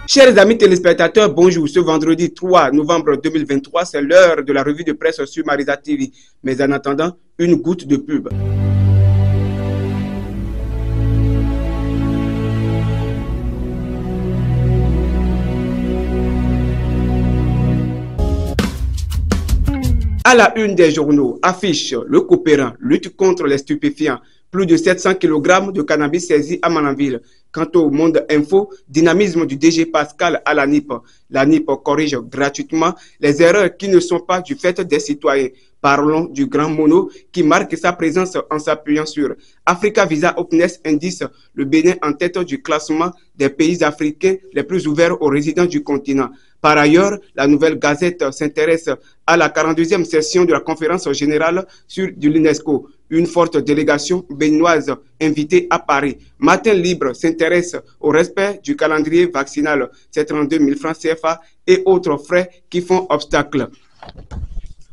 Chers amis téléspectateurs, bonjour. Ce vendredi 3 novembre 2023, c'est l'heure de la revue de presse sur Marisa TV. Mais en attendant, une goutte de pub. À la une des journaux, affiche le coopérant, lutte contre les stupéfiants, plus de 700 kg de cannabis saisis à Malanville. Quant au Monde Info, dynamisme du DG Pascal à la NIP. La NIP corrige gratuitement les erreurs qui ne sont pas du fait des citoyens. Parlons du Grand Mono qui marque sa présence en s'appuyant sur Africa Visa Openness Index, le Bénin en tête du classement des pays africains les plus ouverts aux résidents du continent. Par ailleurs, la Nouvelle Gazette s'intéresse à la 42e session de la conférence générale sur l'UNESCO. Une forte délégation béninoise invitée à Paris. Matin Libre s'intéresse au respect du calendrier vaccinal. C'est 32 000 francs CFA et autres frais qui font obstacle.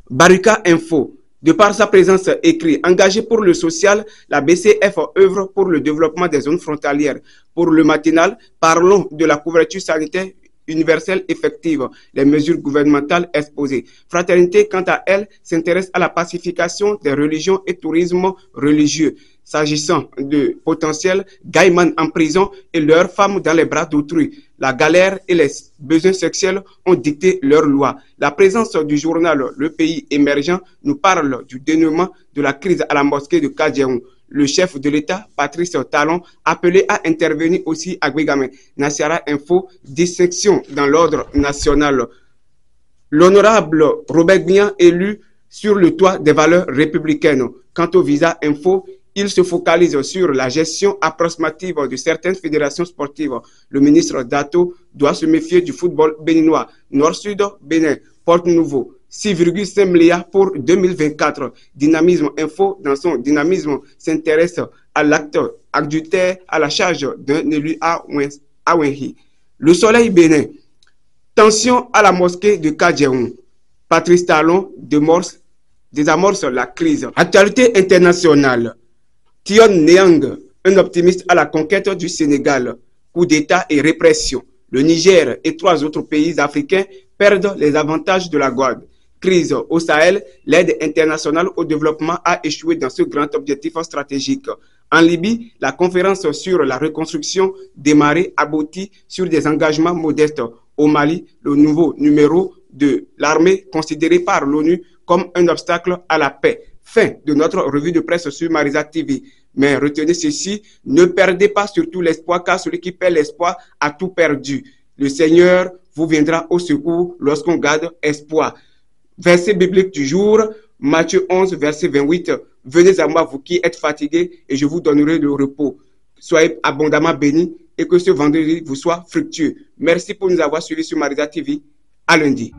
Barika Info. De par sa présence écrite, engagée pour le social, la BCF œuvre pour le développement des zones frontalières. Pour le matinal, parlons de la couverture sanitaire universelle effective, les mesures gouvernementales exposées. Fraternité, quant à elle, s'intéresse à la pacification des religions et tourisme religieux. S'agissant de potentiels gaïmans en prison et leurs femmes dans les bras d'autrui, la galère et les besoins sexuels ont dicté leurs lois. La présence du journal Le Pays émergent nous parle du dénouement de la crise à la mosquée de Kadjehoun. Le chef de l'État, Patrice Talon, appelé à intervenir aussi à Guégamé. Nassara Info, dissection dans l'ordre national. L'honorable Robert Gbian élu sur le toit des valeurs républicaines. Quant au Visa Info, il se focalise sur la gestion approximative de certaines fédérations sportives. Le ministre Dato doit se méfier du football béninois. Nord-Sud, Bénin, Porte Nouveau. 6,5 milliards pour 2024. Dynamisme Info, dans son dynamisme, s'intéresse à l'acte adultère à la charge d'un élu à Wenhi. Le Soleil Bénin. Tension à la mosquée de Kadjehoun. Patrice Talon désamorce la crise. Actualité internationale. Tion Niang, un optimiste à la conquête du Sénégal. Coup d'État et répression. Le Niger et 3 autres pays africains perdent les avantages de la Guadeloupe. Crise au Sahel, l'aide internationale au développement a échoué dans ce grand objectif stratégique. En Libye, la conférence sur la reconstruction démarrée aboutit sur des engagements modestes. Au Mali, le nouveau numéro de l'armée considéré par l'ONU comme un obstacle à la paix. Fin de notre revue de presse sur Marisa TV. Mais retenez ceci, ne perdez pas surtout l'espoir, car celui qui perd l'espoir a tout perdu. Le Seigneur vous viendra au secours lorsqu'on garde espoir. Verset biblique du jour, Matthieu 11, verset 28. Venez à moi, vous qui êtes fatigués, et je vous donnerai le repos. Soyez abondamment bénis et que ce vendredi vous soit fructueux. Merci pour nous avoir suivis sur Marisa TV. À lundi.